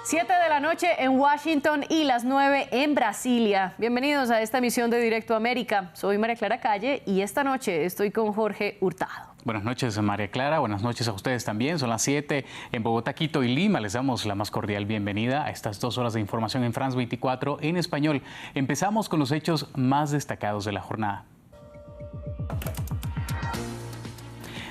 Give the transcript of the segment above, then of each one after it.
7 de la noche en Washington y las 9 en Brasilia. Bienvenidos a esta emisión de Directo América. Soy María Clara Calle y esta noche estoy con Jorge Hurtado. Buenas noches, María Clara. Buenas noches a ustedes también. Son las 7 en Bogotá, Quito y Lima. Les damos la más cordial bienvenida a estas 2 horas de información en France 24 en español. Empezamos con los hechos más destacados de la jornada.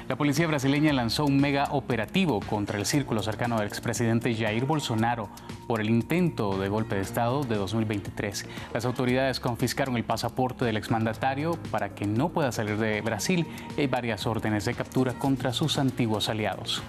La policía brasileña lanzó un mega operativo contra el círculo cercano del expresidente Jair Bolsonaro por el intento de golpe de Estado de 2023. Las autoridades confiscaron el pasaporte del exmandatario para que no pueda salir de Brasil y hay varias órdenes de captura contra sus antiguos aliados.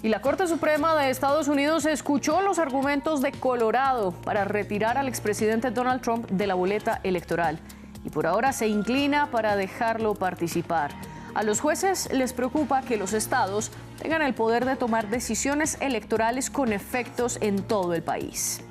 Y la Corte Suprema de Estados Unidos escuchó los argumentos de Colorado para retirar al expresidente Donald Trump de la boleta electoral y por ahora se inclina para dejarlo participar. A los jueces les preocupa que los estados tengan el poder de tomar decisiones electorales con efectos en todo el país.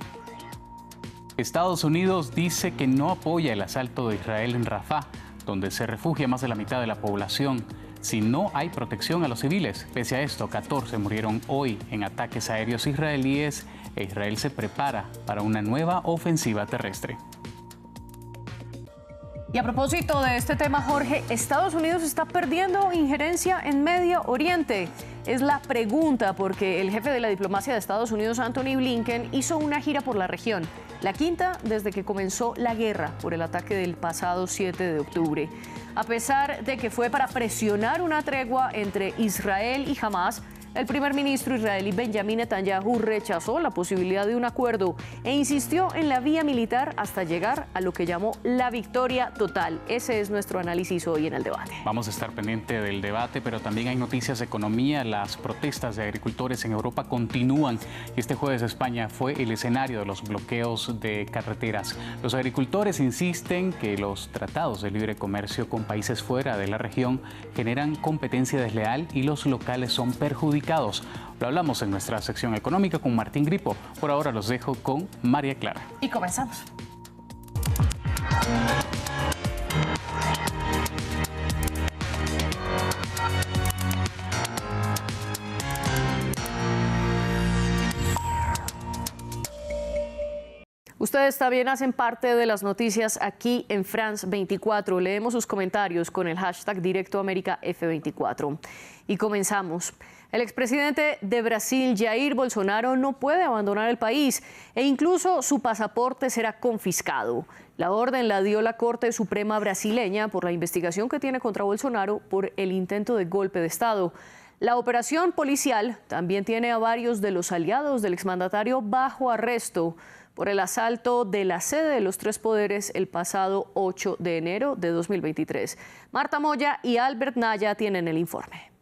Estados Unidos dice que no apoya el asalto de Israel en Rafah, donde se refugia más de la mitad de la población, si no hay protección a los civiles. Pese a esto, 14 murieron hoy en ataques aéreos israelíes e Israel se prepara para una nueva ofensiva terrestre. Y a propósito de este tema, Jorge, ¿Estados Unidos está perdiendo injerencia en Medio Oriente? Es la pregunta porque el jefe de la diplomacia de Estados Unidos, Anthony Blinken, hizo una gira por la región, la quinta desde que comenzó la guerra por el ataque del pasado 7 de octubre. A pesar de que fue para presionar una tregua entre Israel y Hamás, el primer ministro israelí Benjamin Netanyahu rechazó la posibilidad de un acuerdo e insistió en la vía militar hasta llegar a lo que llamó la victoria total. Ese es nuestro análisis hoy en el debate. Vamos a estar pendiente del debate, pero también hay noticias de economía. Las protestas de agricultores en Europa continúan. Este jueves España fue el escenario de los bloqueos de carreteras. Los agricultores insisten que los tratados de libre comercio con países fuera de la región generan competencia desleal y los locales son perjudicados. Lo hablamos en nuestra sección económica con Martín Gripo. Por ahora los dejo con María Clara. Y comenzamos. Ustedes también hacen parte de las noticias aquí en France 24. Leemos sus comentarios con el hashtag DirectoAmericaF24. Y comenzamos. El expresidente de Brasil, Jair Bolsonaro, no puede abandonar el país e incluso su pasaporte será confiscado. La orden la dio la Corte Suprema brasileña por la investigación que tiene contra Bolsonaro por el intento de golpe de Estado. La operación policial también tiene a varios de los aliados del exmandatario bajo arresto por el asalto de la sede de los tres poderes el pasado 8 de enero de 2023. Marta Moya y Albert Naya tienen el informe.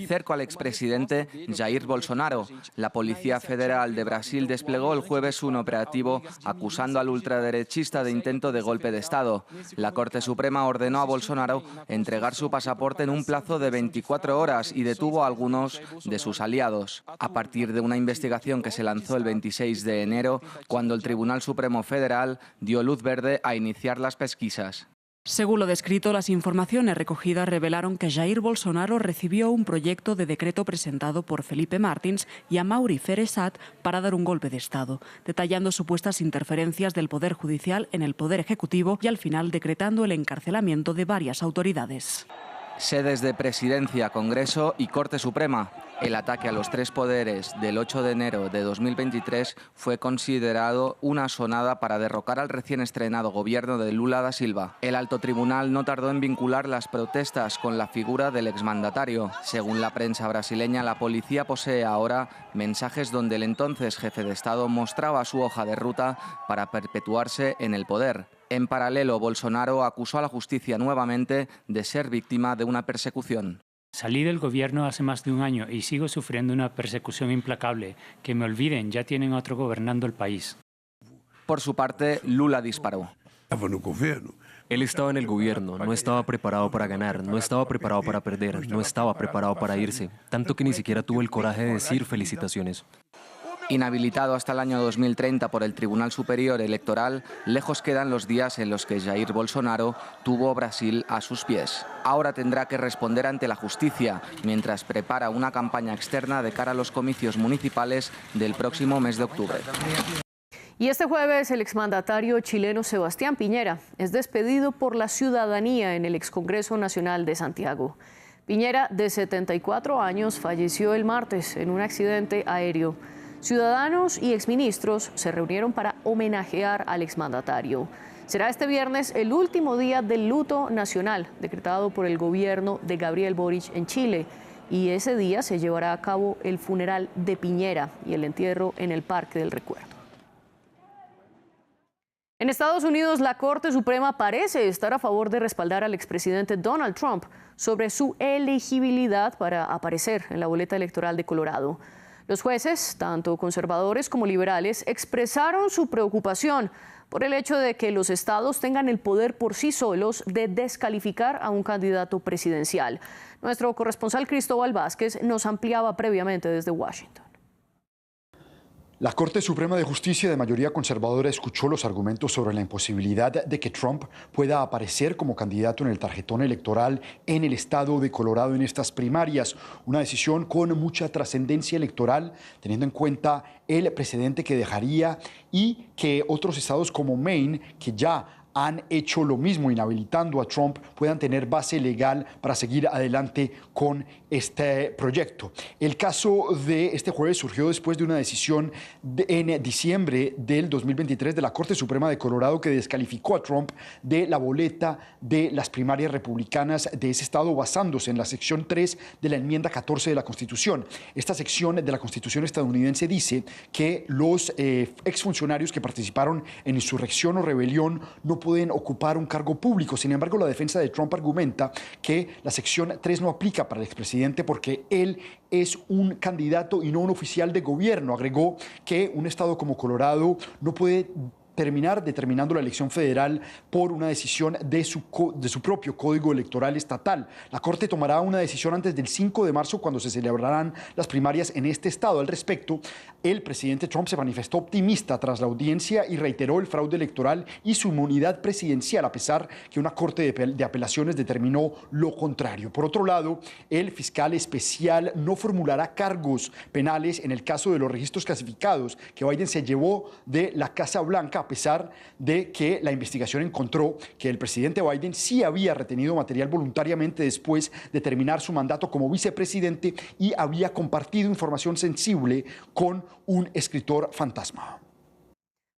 Cerca al expresidente Jair Bolsonaro, la Policía Federal de Brasil desplegó el jueves un operativo acusando al ultraderechista de intento de golpe de Estado. La Corte Suprema ordenó a Bolsonaro entregar su pasaporte en un plazo de 24 horas y detuvo a algunos de sus aliados. A partir de una investigación que se lanzó el 26 de enero, cuando el Tribunal Supremo Federal dio luz verde a iniciar las pesquisas. Según lo descrito, las informaciones recogidas revelaron que Jair Bolsonaro recibió un proyecto de decreto presentado por Felipe Martins y Amaury Feresat para dar un golpe de Estado, detallando supuestas interferencias del Poder Judicial en el Poder Ejecutivo y al final decretando el encarcelamiento de varias autoridades. Sedes de Presidencia, Congreso y Corte Suprema. El ataque a los tres poderes del 8 de enero de 2023 fue considerado una sonada para derrocar al recién estrenado gobierno de Lula da Silva. El alto tribunal no tardó en vincular las protestas con la figura del exmandatario. Según la prensa brasileña, la policía posee ahora mensajes donde el entonces jefe de Estado mostraba su hoja de ruta para perpetuarse en el poder. En paralelo, Bolsonaro acusó a la justicia nuevamente de ser víctima de una persecución. Salí del gobierno hace más de un año y sigo sufriendo una persecución implacable. Que me olviden, ya tienen otro gobernando el país. Por su parte, Lula disparó. Él estaba en el gobierno, no estaba preparado para ganar, no estaba preparado para perder, no estaba preparado para irse, tanto que ni siquiera tuvo el coraje de decir felicitaciones. Inhabilitado hasta el año 2030 por el Tribunal Superior Electoral, lejos quedan los días en los que Jair Bolsonaro tuvo Brasil a sus pies. Ahora tendrá que responder ante la justicia, mientras prepara una campaña externa de cara a los comicios municipales del próximo mes de octubre. Y este jueves el exmandatario chileno Sebastián Piñera es despedido por la ciudadanía en el Excongreso Nacional de Santiago. Piñera, de 74 años, falleció el martes en un accidente aéreo. Ciudadanos y exministros se reunieron para homenajear al exmandatario. Será este viernes el último día del luto nacional decretado por el gobierno de Gabriel Boric en Chile, y ese día se llevará a cabo el funeral de Piñera y el entierro en el Parque del Recuerdo. En Estados Unidos, la Corte Suprema parece estar a favor de respaldar al expresidente Donald Trump sobre su elegibilidad para aparecer en la boleta electoral de Colorado. Los jueces, tanto conservadores como liberales, expresaron su preocupación por el hecho de que los estados tengan el poder por sí solos de descalificar a un candidato presidencial. Nuestro corresponsal Cristóbal Vázquez nos ampliaba previamente desde Washington. La Corte Suprema de Justicia de mayoría conservadora escuchó los argumentos sobre la imposibilidad de que Trump pueda aparecer como candidato en el tarjetón electoral en el estado de Colorado en estas primarias, una decisión con mucha trascendencia electoral, teniendo en cuenta el precedente que dejaría y que otros estados como Maine, que ya han hecho lo mismo inhabilitando a Trump, puedan tener base legal para seguir adelante con este proyecto. El caso de este jueves surgió después de una decisión en diciembre del 2023 de la Corte Suprema de Colorado que descalificó a Trump de la boleta de las primarias republicanas de ese estado basándose en la sección 3 de la enmienda 14 de la Constitución. Esta sección de la Constitución estadounidense dice que los exfuncionarios que participaron en insurrección o rebelión no pueden ocupar un cargo público. Sin embargo, la defensa de Trump argumenta que la sección 3 no aplica para el expresidente porque él es un candidato y no un oficial de gobierno. Agregó que un estado como Colorado no puede terminar determinando la elección federal por una decisión de su propio código electoral estatal. La Corte tomará una decisión antes del 5 de marzo cuando se celebrarán las primarias en este estado. Al respecto, el presidente Trump se manifestó optimista tras la audiencia y reiteró el fraude electoral y su inmunidad presidencial, a pesar que una corte de apelaciones determinó lo contrario. Por otro lado, el fiscal especial no formulará cargos penales en el caso de los registros clasificados que Biden se llevó de la Casa Blanca, a pesar de que la investigación encontró que el presidente Biden sí había retenido material voluntariamente después de terminar su mandato como vicepresidente y había compartido información sensible con un escritor fantasma.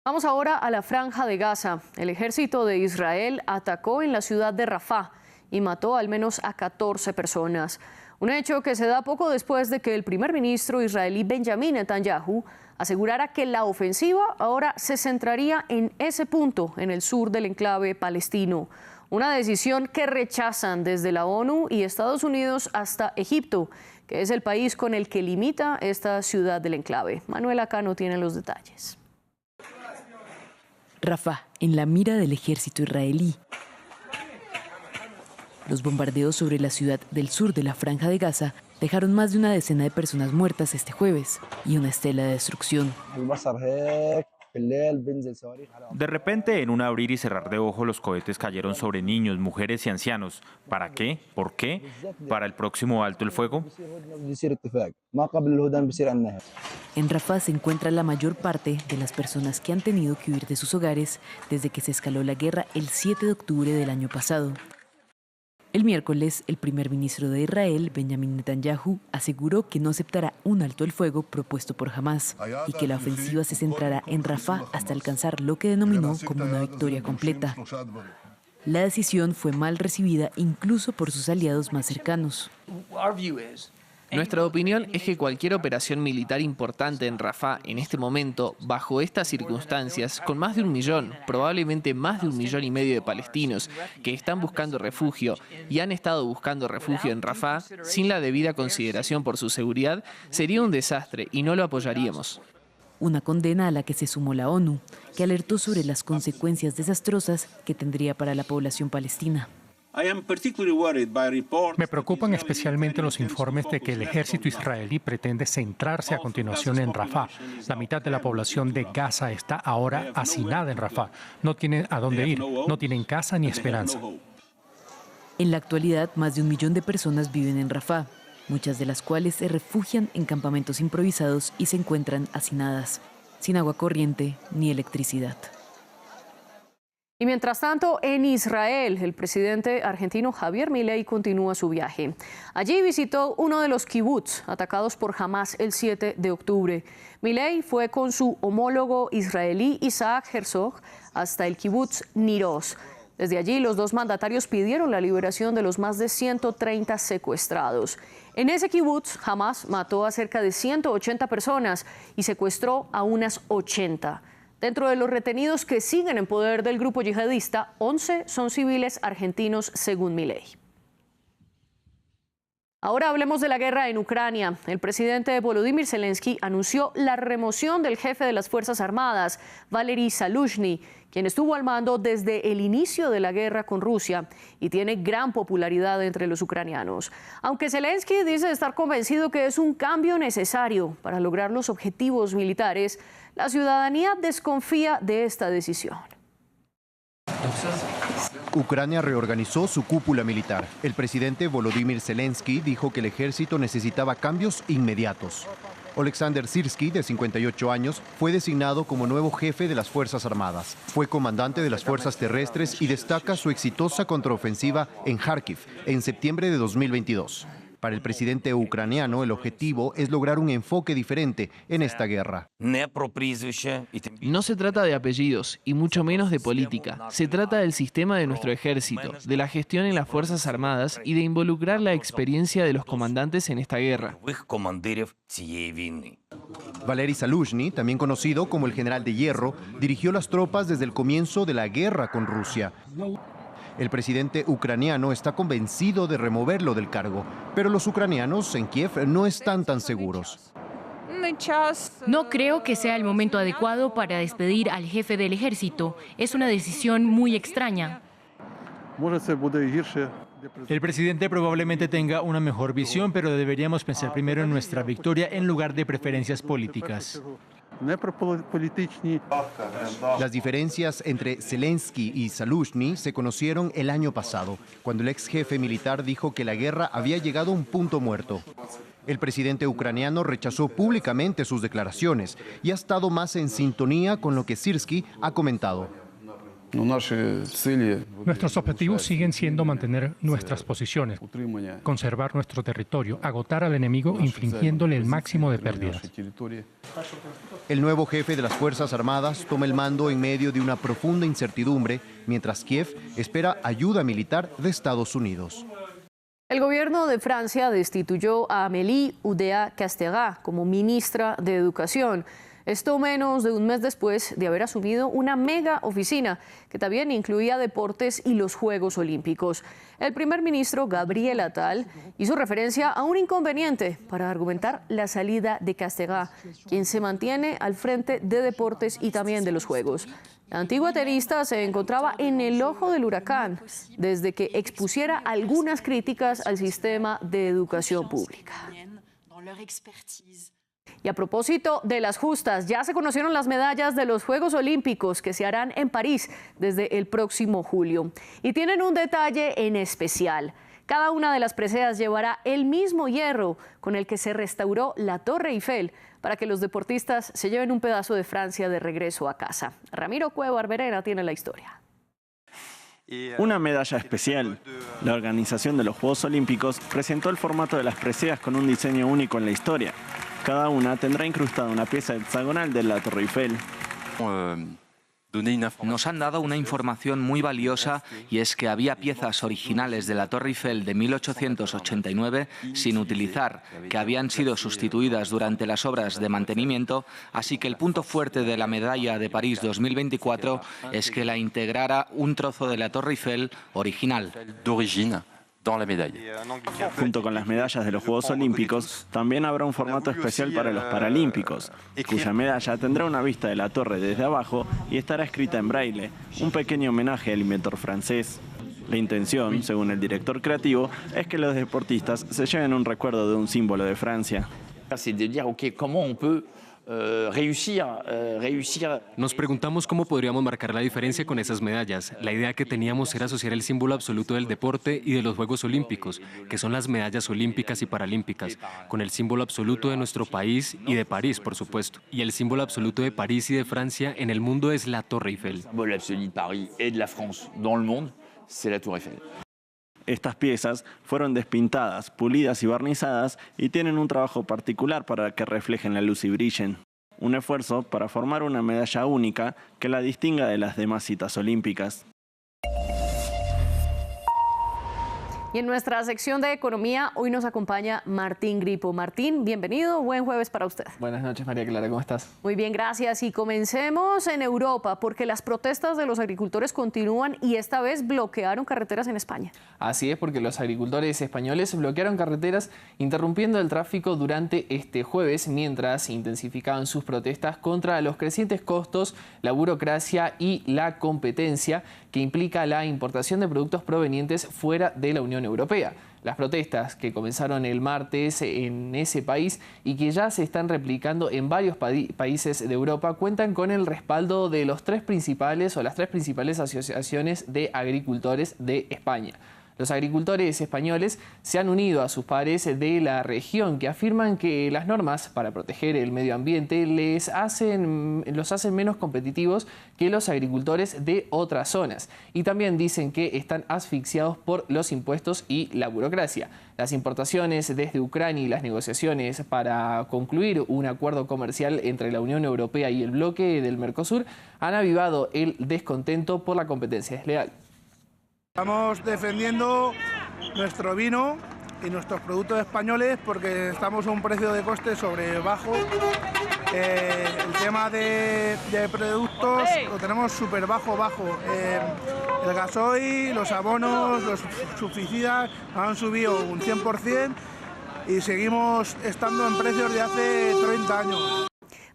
Vamos ahora a la Franja de Gaza. El ejército de Israel atacó en la ciudad de Rafah y mató al menos a 14 personas. Un hecho que se da poco después de que el primer ministro israelí Benjamin Netanyahu asegurara que la ofensiva ahora se centraría en ese punto, en el sur del enclave palestino. Una decisión que rechazan desde la ONU y Estados Unidos hasta Egipto, que es el país con el que limita esta ciudad del enclave. Manuela Cano tiene los detalles. Rafah, en la mira del ejército israelí. Los bombardeos sobre la ciudad del sur de la Franja de Gaza dejaron más de una decena de personas muertas este jueves y una estela de destrucción. De repente, en un abrir y cerrar de ojos, los cohetes cayeron sobre niños, mujeres y ancianos. ¿Para qué? ¿Por qué? ¿Para el próximo alto el fuego? En Rafah se encuentra la mayor parte de las personas que han tenido que huir de sus hogares desde que se escaló la guerra el 7 de octubre del año pasado. El miércoles, el primer ministro de Israel, Benjamin Netanyahu, aseguró que no aceptará un alto el fuego propuesto por Hamás y que la ofensiva se centrará en Rafah hasta alcanzar lo que denominó como una victoria completa. La decisión fue mal recibida incluso por sus aliados más cercanos. Nuestra opinión es que cualquier operación militar importante en Rafah en este momento, bajo estas circunstancias, con más de 1 millón, probablemente más de 1,5 millones de palestinos que están buscando refugio y han estado buscando refugio en Rafah, sin la debida consideración por su seguridad, sería un desastre y no lo apoyaríamos. Una condena a la que se sumó la ONU, que alertó sobre las consecuencias desastrosas que tendría para la población palestina. Me preocupan especialmente los informes de que el ejército israelí pretende centrarse a continuación en Rafah. La mitad de la población de Gaza está ahora hacinada en Rafah. No tienen a dónde ir, no tienen casa ni esperanza. En la actualidad, más de 1 millón de personas viven en Rafah, muchas de las cuales se refugian en campamentos improvisados y se encuentran hacinadas, sin agua corriente ni electricidad. Y mientras tanto, en Israel, el presidente argentino Javier Milei continúa su viaje. Allí visitó uno de los kibutz atacados por Hamás el 7 de octubre. Milei fue con su homólogo israelí Isaac Herzog hasta el kibutz Niroz. Desde allí, los dos mandatarios pidieron la liberación de los más de 130 secuestrados. En ese kibutz, Hamás mató a cerca de 180 personas y secuestró a unas 80. Dentro de los retenidos que siguen en poder del grupo yihadista, 11 son civiles argentinos, según Milei. Ahora hablemos de la guerra en Ucrania. El presidente Volodymyr Zelensky anunció la remoción del jefe de las Fuerzas Armadas, Valery Zaluzhny, quien estuvo al mando desde el inicio de la guerra con Rusia y tiene gran popularidad entre los ucranianos. Aunque Zelensky dice estar convencido que es un cambio necesario para lograr los objetivos militares, la ciudadanía desconfía de esta decisión. Ucrania reorganizó su cúpula militar. El presidente Volodymyr Zelensky dijo que el ejército necesitaba cambios inmediatos. Oleksandr Syrskyi, de 58 años, fue designado como nuevo jefe de las Fuerzas Armadas. Fue comandante de las Fuerzas Terrestres y destaca su exitosa contraofensiva en Kharkiv en septiembre de 2022. Para el presidente ucraniano, el objetivo es lograr un enfoque diferente en esta guerra. No se trata de apellidos y mucho menos de política. Se trata del sistema de nuestro ejército, de la gestión en las Fuerzas Armadas y de involucrar la experiencia de los comandantes en esta guerra. Valery Zaluzhny, también conocido como el General de Hierro, dirigió las tropas desde el comienzo de la guerra con Rusia. El presidente ucraniano está convencido de removerlo del cargo, pero los ucranianos en Kiev no están tan seguros. No creo que sea el momento adecuado para despedir al jefe del ejército. Es una decisión muy extraña. El presidente probablemente tenga una mejor visión, pero deberíamos pensar primero en nuestra victoria en lugar de preferencias políticas. Las diferencias entre Zelensky y Zaluzhny se conocieron el año pasado, cuando el ex jefe militar dijo que la guerra había llegado a un punto muerto. El presidente ucraniano rechazó públicamente sus declaraciones y ha estado más en sintonía con lo que Syrskyi ha comentado. Nuestros objetivos siguen siendo mantener nuestras posiciones, conservar nuestro territorio, agotar al enemigo infligiéndole el máximo de pérdidas. El nuevo jefe de las Fuerzas Armadas toma el mando en medio de una profunda incertidumbre, mientras Kiev espera ayuda militar de Estados Unidos. El gobierno de Francia destituyó a Amélie Oudéa-Castéra como ministra de Educación. Esto menos de un mes después de haber asumido una mega oficina que también incluía deportes y los Juegos Olímpicos. El primer ministro Gabriel Attal hizo referencia a un inconveniente para argumentar la salida de Castéra, quien se mantiene al frente de deportes y también de los Juegos. La antigua tenista se encontraba en el ojo del huracán desde que expusiera algunas críticas al sistema de educación pública. Y a propósito de las justas, ya se conocieron las medallas de los Juegos Olímpicos que se harán en París desde el próximo julio. Y tienen un detalle en especial. Cada una de las preseas llevará el mismo hierro con el que se restauró la Torre Eiffel para que los deportistas se lleven un pedazo de Francia de regreso a casa. Ramiro Cueva Barberena tiene la historia. Una medalla especial. La organización de los Juegos Olímpicos presentó el formato de las preseas con un diseño único en la historia. Cada una tendrá incrustada una pieza hexagonal de la Torre Eiffel. Nos han dado una información muy valiosa y es que había piezas originales de la Torre Eiffel de 1889 sin utilizar, que habían sido sustituidas durante las obras de mantenimiento, así que el punto fuerte de la medalla de París 2024 es que la integrara un trozo de la Torre Eiffel original. Junto con las medallas de los Juegos Olímpicos, también habrá un formato especial para los Paralímpicos, cuya medalla tendrá una vista de la torre desde abajo y estará escrita en braille, un pequeño homenaje al inventor francés. La intención, según el director creativo, es que los deportistas se lleven un recuerdo de un símbolo de Francia. Nos preguntamos cómo podríamos marcar la diferencia con esas medallas. La idea que teníamos era asociar el símbolo absoluto del deporte y de los Juegos Olímpicos, que son las medallas olímpicas y paralímpicas, con el símbolo absoluto de nuestro país y de París, por supuesto. Y el símbolo absoluto de París y de Francia en el mundo es la Torre Eiffel. El símbolo absoluto de París y de France en el mundo es la Torre Eiffel. Estas piezas fueron despintadas, pulidas y barnizadas y tienen un trabajo particular para que reflejen la luz y brillen. Un esfuerzo para formar una medalla única que la distinga de las demás citas olímpicas. Y en nuestra sección de economía hoy nos acompaña Martín Gripo. Martín, bienvenido, buen jueves para usted. Buenas noches, María Clara, ¿cómo estás? Muy bien, gracias. Y comencemos en Europa, porque las protestas de los agricultores continúan y esta vez bloquearon carreteras en España. Así es, porque los agricultores españoles bloquearon carreteras interrumpiendo el tráfico durante este jueves, mientras intensificaban sus protestas contra los crecientes costos, la burocracia y la competencia que implica la importación de productos provenientes fuera de la Unión Europea. Las protestas que comenzaron el martes en ese país y que ya se están replicando en varios países de Europa cuentan con el respaldo de las tres principales asociaciones de agricultores de España. Los agricultores españoles se han unido a sus pares de la región que afirman que las normas para proteger el medio ambiente los hacen menos competitivos que los agricultores de otras zonas. Y también dicen que están asfixiados por los impuestos y la burocracia. Las importaciones desde Ucrania y las negociaciones para concluir un acuerdo comercial entre la Unión Europea y el bloque del Mercosur han avivado el descontento por la competencia desleal. Estamos defendiendo nuestro vino y nuestros productos españoles porque estamos a un precio de coste sobre bajo. El tema de productos lo tenemos súper bajo. El gasoil, los abonos, los subsidios han subido un 100% y seguimos estando en precios de hace 30 años.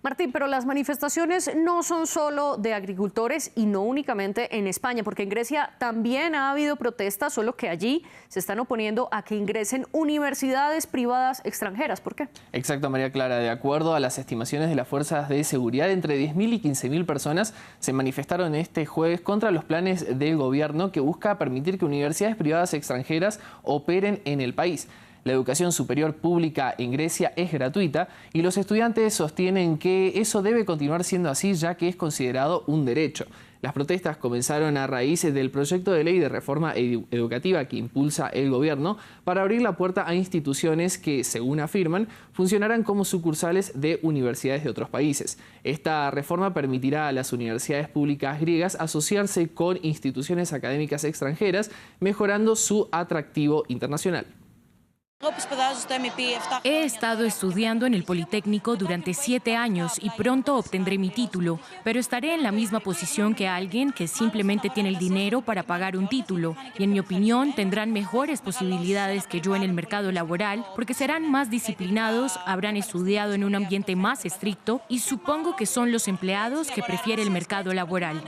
Martín, pero las manifestaciones no son solo de agricultores y no únicamente en España, porque en Grecia también ha habido protestas, solo que allí se están oponiendo a que ingresen universidades privadas extranjeras. ¿Por qué? Exacto, María Clara. De acuerdo a las estimaciones de las fuerzas de seguridad, entre 10.000 y 15.000 personas se manifestaron este jueves contra los planes del gobierno que busca permitir que universidades privadas extranjeras operen en el país. La educación superior pública en Grecia es gratuita y los estudiantes sostienen que eso debe continuar siendo así ya que es considerado un derecho. Las protestas comenzaron a raíz del proyecto de ley de reforma educativa que impulsa el gobierno para abrir la puerta a instituciones que, según afirman, funcionarán como sucursales de universidades de otros países. Esta reforma permitirá a las universidades públicas griegas asociarse con instituciones académicas extranjeras, mejorando su atractivo internacional. He estado estudiando en el Politécnico durante 7 años y pronto obtendré mi título, pero estaré en la misma posición que alguien que simplemente tiene el dinero para pagar un título y, en mi opinión, tendrán mejores posibilidades que yo en el mercado laboral porque serán más disciplinados, habrán estudiado en un ambiente más estricto y supongo que son los empleados que prefieren el mercado laboral.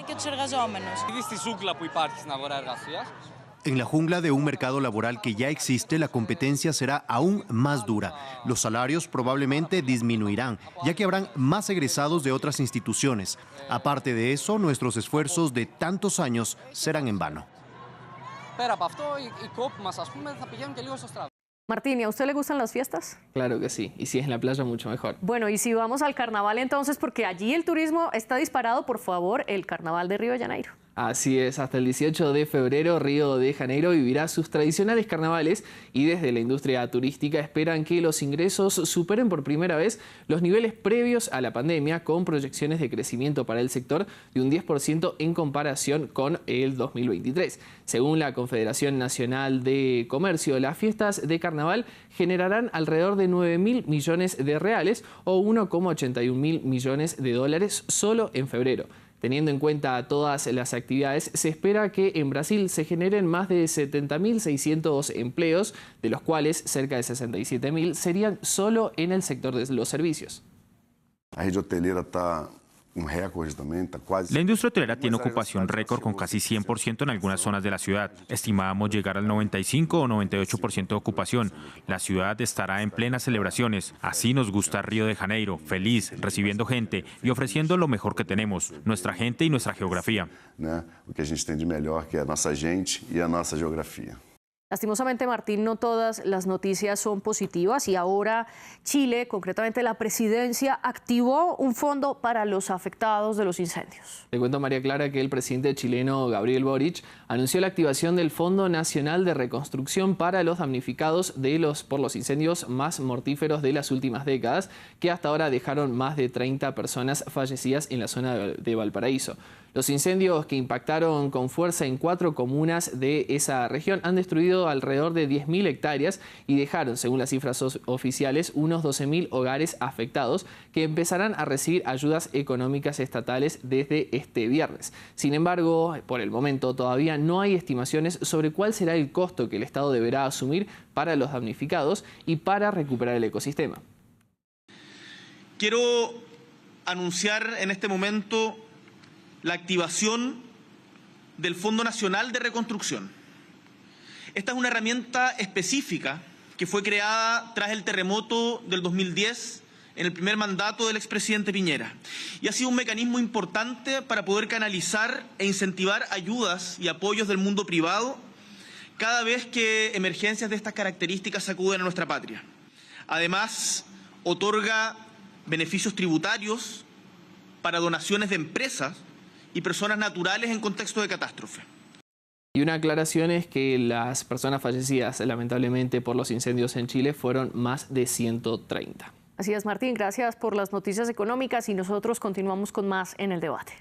En la jungla de un mercado laboral que ya existe, la competencia será aún más dura. Los salarios probablemente disminuirán, ya que habrán más egresados de otras instituciones. Aparte de eso, nuestros esfuerzos de tantos años serán en vano. Martín, ¿y a usted le gustan las fiestas? Claro que sí, y si es en la playa mucho mejor. Bueno, y si vamos al carnaval entonces, porque allí el turismo está disparado, por favor, el carnaval de Río de Janeiro. Así es, hasta el 18 de febrero Río de Janeiro vivirá sus tradicionales carnavales y desde la industria turística esperan que los ingresos superen por primera vez los niveles previos a la pandemia, con proyecciones de crecimiento para el sector de un 10% en comparación con el 2023. Según la Confederación Nacional de Comercio, las fiestas de carnaval generarán alrededor de 9.000 millones de reales o 1,81 millones de dólares solo en febrero. Teniendo en cuenta todas las actividades, se espera que en Brasil se generen más de 70.600 empleos, de los cuales cerca de 67.000 serían solo en el sector de los servicios. A rede hoteleira está La industria hotelera tiene ocupación récord con casi 100% en algunas zonas de la ciudad. Estimábamos llegar al 95 o 98% de ocupación. La ciudad estará en plenas celebraciones. Así nos gusta Río de Janeiro, feliz, recibiendo gente y ofreciendo lo mejor que tenemos, nuestra gente y nuestra geografía. O que a gente tem de melhor, que é a nossa gente e a nossa geografia. Lastimosamente, Martín, no todas las noticias son positivas y ahora Chile, concretamente la presidencia, activó un fondo para los afectados de los incendios. Le cuento a María Clara que el presidente chileno Gabriel Boric anunció la activación del Fondo Nacional de Reconstrucción para los damnificados por los incendios más mortíferos de las últimas décadas, que hasta ahora dejaron más de 30 personas fallecidas en la zona de Valparaíso. Los incendios que impactaron con fuerza en 4 comunas de esa región han destruido alrededor de 10.000 hectáreas y dejaron, según las cifras oficiales, unos 12.000 hogares afectados que empezarán a recibir ayudas económicas estatales desde este viernes. Sin embargo, por el momento todavía no hay estimaciones sobre cuál será el costo que el Estado deberá asumir para los damnificados y para recuperar el ecosistema. Quiero anunciar en este momento la activación del Fondo Nacional de Reconstrucción. Esta es una herramienta específica que fue creada tras el terremoto del 2010 en el primer mandato del expresidente Piñera y ha sido un mecanismo importante para poder canalizar e incentivar ayudas y apoyos del mundo privado cada vez que emergencias de estas características sacuden a nuestra patria. Además, otorga beneficios tributarios para donaciones de empresas y personas naturales en contexto de catástrofe. Y una aclaración es que las personas fallecidas, lamentablemente, por los incendios en Chile fueron más de 130. Así es, Martín, gracias por las noticias económicas y nosotros continuamos con más en el debate.